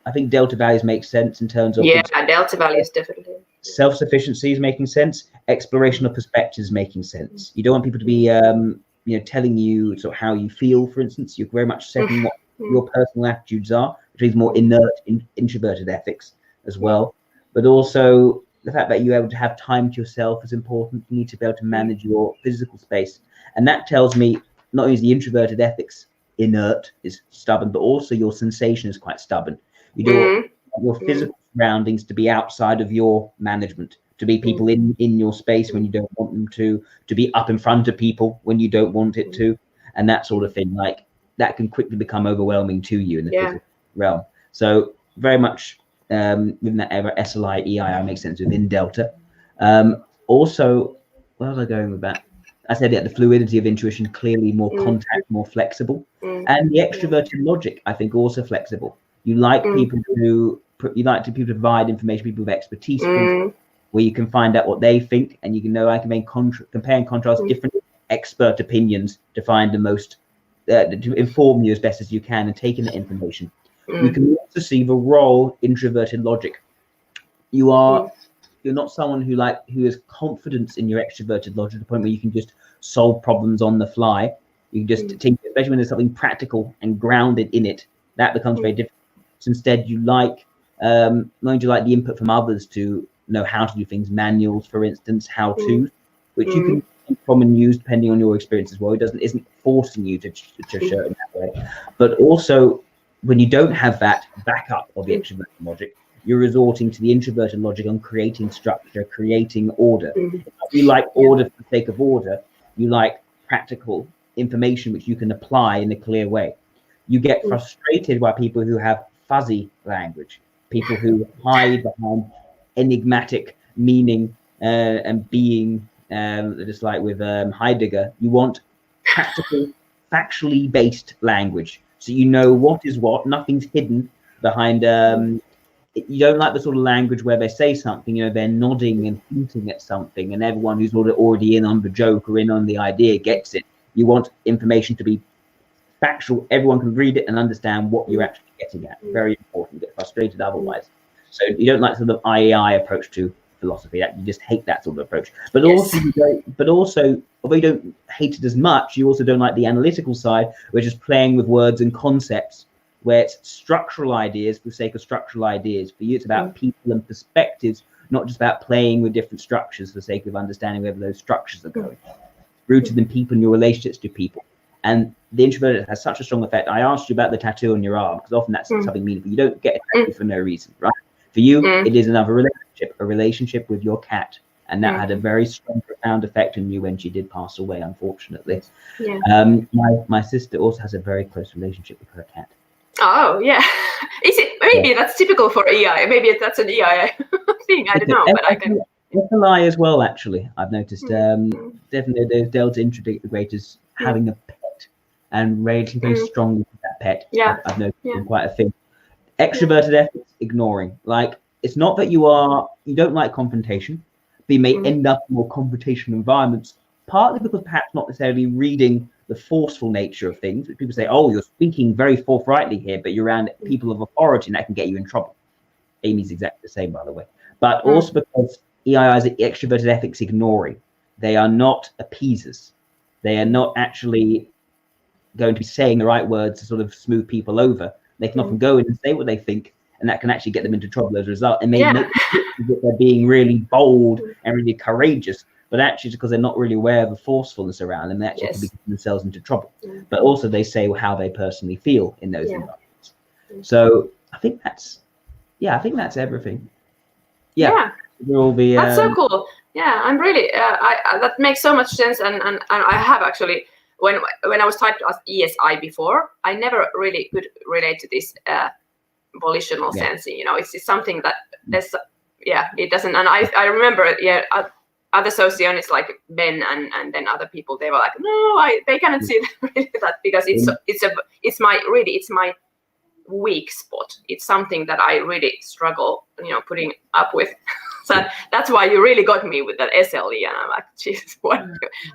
Speaker 1: I think delta values make sense in terms of
Speaker 2: delta values definitely.
Speaker 1: Self-sufficiency is making sense. Exploration of perspectives making sense. You don't want people to be telling you sort of how you feel, for instance. You're very much setting what your personal attitudes are, which is more inert introverted ethics as well. But also the fact that you're able to have time to yourself is important. You need to be able to manage your physical space, and that tells me not only is the introverted ethics inert, is stubborn, but also your sensation is quite stubborn. You don't want your physical surroundings to be outside of your management, to be people in your space when you don't want them to be up in front of people when you don't want it to, and that sort of thing. Like that can quickly become overwhelming to you in the physical realm. So very much within that ever SLI EII makes sense within Delta. Also, where was I going with that? I said that the fluidity of intuition, clearly more contact, more flexible. And the extroverted logic, I think, also flexible. You like people to provide information, people with expertise, where you can find out what they think, and you can know I can compare and contrast different expert opinions to find the most to inform you as best as you can and take in the information. You can also see the role introverted logic. You're not someone who has confidence in your extroverted logic to the point where you can just solve problems on the fly. You can just think, especially when there's something practical and grounded in it, that becomes very difficult. So instead, you like not only do you like the input from others to know how to do things, manuals, for instance, how to, which you can take from and use depending on your experience as well. It isn't forcing you to show it in that way. But also, when you don't have that backup of the extroverted logic, you're resorting to the introverted logic on creating structure, creating order. If you like order for the sake of order, you like practical information which you can apply in a clear way. You get frustrated by people who have fuzzy language, people who hide behind enigmatic meaning and being, just like with Heidegger. You want practical, factually based language, so you know what is what, nothing's hidden behind. You don't like the sort of language where they say something, they're nodding and hinting at something, and everyone who's already in on the joke or in on the idea gets it. You want information to be factual, everyone can read it and understand what you're actually getting at. Very important. You get frustrated otherwise. So you don't like sort of IAI approach to philosophy. That you just hate that sort of approach. But also, although you don't hate it as much, you also don't like the analytical side, which is playing with words and concepts, where it's structural ideas for the sake of structural ideas. For you, it's about people and perspectives, not just about playing with different structures for the sake of understanding where those structures are going. Rooted in people and your relationships to people. And the introvert has such a strong effect. I asked you about the tattoo on your arm, because often that's something meaningful. You don't get a tattoo for no reason, right? For you, it is another relationship, a relationship with your cat. And that had a very strong, profound effect on you when she did pass away, unfortunately. My sister also has a very close relationship with her cat.
Speaker 2: Oh, yeah. Is it? Maybe that's typical for EI. Maybe that's an EI thing. I don't know, but I can...
Speaker 1: It's a lie as well, actually. I've noticed. Definitely, those Delta integrators having a pet and relating very strongly to that pet. I've noticed quite a thing. Extroverted ethics, ignoring. Like, it's not that you don't like confrontation, but you may end up in more confrontational environments, partly because perhaps not necessarily reading the forceful nature of things. People say, oh, you're speaking very forthrightly here, but you're around people of authority and that can get you in trouble. Amy's exactly the same, by the way. But also because EIIs are extroverted ethics ignoring. They are not appeasers. They are not actually going to be saying the right words to sort of smooth people over. They can often go in and say what they think, and that can actually get them into trouble as a result. And they make that they're being really bold and really courageous, but actually because they're not really aware of the forceful's around them, they actually can be getting themselves into trouble. But also they say how they personally feel in those environments. So I think that's everything.
Speaker 2: That's so cool. Yeah, I'm really that makes so much sense, and I have actually when I was typed as ESI before, I never really could relate to this volitional sensing. It's something that it doesn't. And I remember other sociologists like Ben and then other people, they were like, no, they cannot see that because it's my weak spot. It's something that I really struggle, putting up with. So that's why you really got me with that SLE, and I'm like, Jesus, what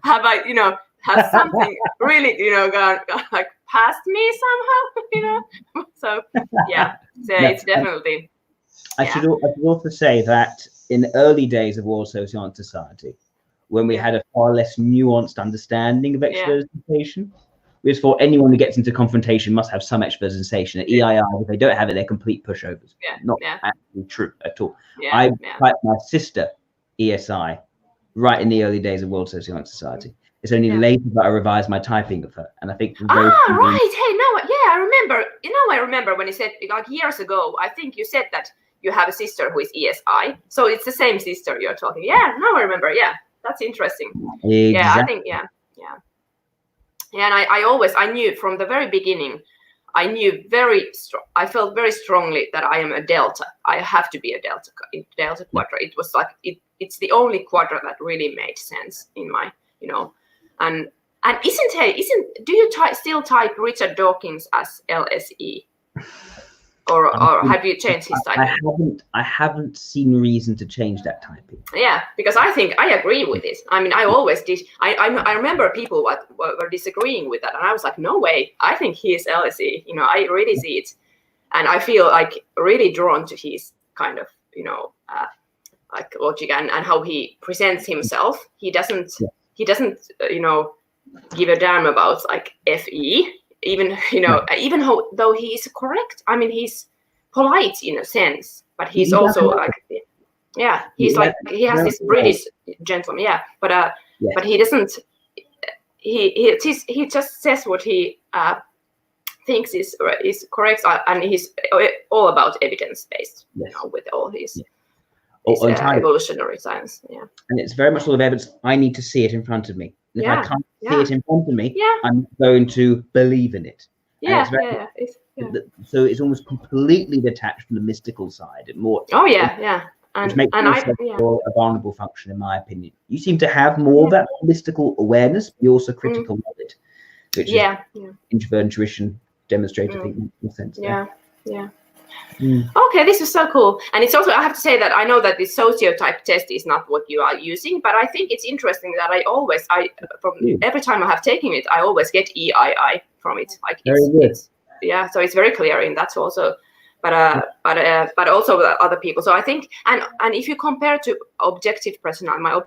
Speaker 2: have I, has something really, gone like past me somehow, So it's definitely.
Speaker 1: I should also say that in the early days of World Sociological Society, when we had a far less nuanced understanding of extroversion, because for anyone who gets into confrontation must have some extroversion. At EII, if they don't have it, they're complete pushovers. Not actually true at all. I typed my sister ESI right in the early days of World Sociological Society. It's only later that I revised my typing of her, and I think.
Speaker 2: Right. Hey, no, I remember. I remember when you said like years ago. I think you said that you have a sister who is ESI, so it's the same sister you're talking. Yeah, now I remember. Yeah, that's interesting.
Speaker 1: Exactly.
Speaker 2: Yeah, I think and I knew from the very beginning. I knew I felt very strongly that I am a Delta. I have to be a Delta Quadra. It was like it's the only Quadra that really made sense in my And do you still type Richard Dawkins as LSE? Or have you changed his typing?
Speaker 1: I haven't seen reason to change that typing.
Speaker 2: Yeah, because I think I agree with this. I mean, I always did. I remember people were disagreeing with that, and I was like, no way. I think he is LSE. I really see it, and I feel like really drawn to his kind of like logic and how he presents himself. He doesn't give a damn about like FE. Even though he is correct. I mean, he's polite in a sense, but he's also like, he's like, he has this British gentleman, but he doesn't. He just says what he thinks is correct, and he's all about evidence based, with all his evolutionary science. Yeah,
Speaker 1: and it's very much all of evidence. I need to see it in front of me. If I can't see it in front of me, I'm going to believe in it. So it's almost completely detached from the mystical side. And more. Which makes it a vulnerable function, in my opinion. You seem to have more of that mystical awareness, but also critical knowledge, which is introvert intuition demonstrated. I think makes sense.
Speaker 2: Okay, this is so cool. And it's also, I have to say that I know that this sociotype test is not what you are using, but I think it's interesting that every time I have taken it, I always get EII from it. Like so it's very clear in that also. But also other people. So I think, and if you compare to objective personality, my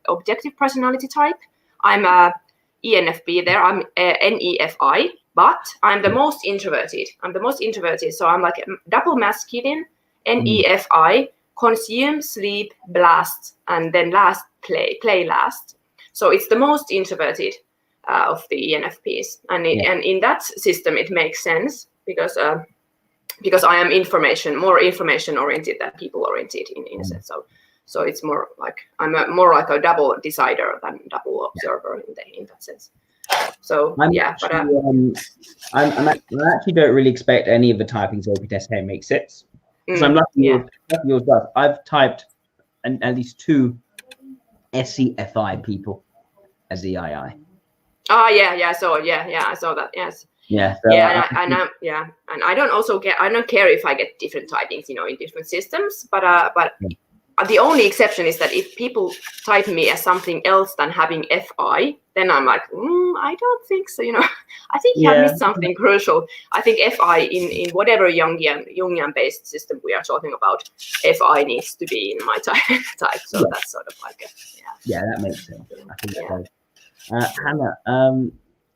Speaker 2: objective personality type, I'm a ENFP there. I'm NEFI. But I'm the most introverted. So I'm like double masculine, NEFI, consume, sleep, blast, and then last play last. So it's the most introverted of the ENFPs, and in that system it makes sense because I am more information oriented than people oriented in a sense. So it's more like I'm more like a double decider than double observer in that sense. So
Speaker 1: I actually don't really expect any of the typings open test here make sense. So I'm lucky yours does. I've typed at least 2 SEFI people as EII.
Speaker 2: Oh I saw that. Yes.
Speaker 1: Yeah. So
Speaker 2: and I don't care if I get different typings, in different systems, but the only exception is that if people type me as something else than having FI, then I'm like, I don't think so. I think you have missed something crucial. I think FI in whatever Jungian based system we are talking about, FI needs to be in my type. So that's sort of like
Speaker 1: that makes sense. I think so. Hanna,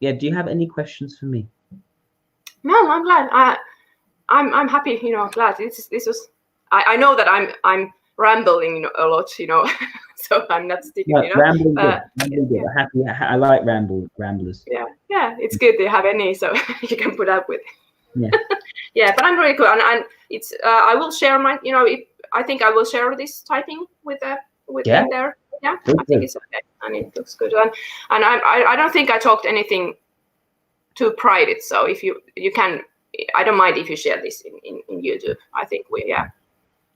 Speaker 1: do you have any questions for me?
Speaker 2: No, I'm glad. I'm happy. Glad this was. I know that I'm rambling a lot, so I'm not sticking.
Speaker 1: Rambling good. Happy. I like ramblers.
Speaker 2: Yeah, it's good to have any, so you can put up with. But I'm really cool, and it's. I will share my. I think I will share this typing with in there. Yeah, I think it's okay, and it looks good, and I don't think I talked anything too private. So if you can, I don't mind if you share this in YouTube. I think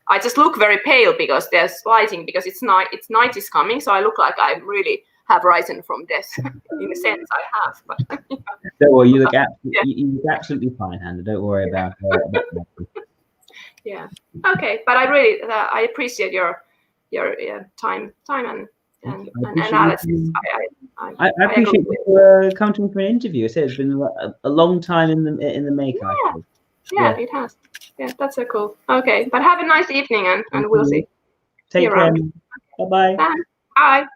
Speaker 2: I just look very pale because there's lighting, because it's night is coming, so I look like I really have risen from death. In a sense, I have. But
Speaker 1: don't worry, you look absolutely fine, Hanna. Don't worry about that.
Speaker 2: Yeah. Okay, but I really I appreciate your time and analysis.
Speaker 1: I appreciate you coming to me for an interview. I said it's been a long time in the making.
Speaker 2: Yeah, it has. Yeah, that's so cool. Okay, but have a nice evening, and we'll see.
Speaker 1: Take care. Bye-bye.
Speaker 2: Bye.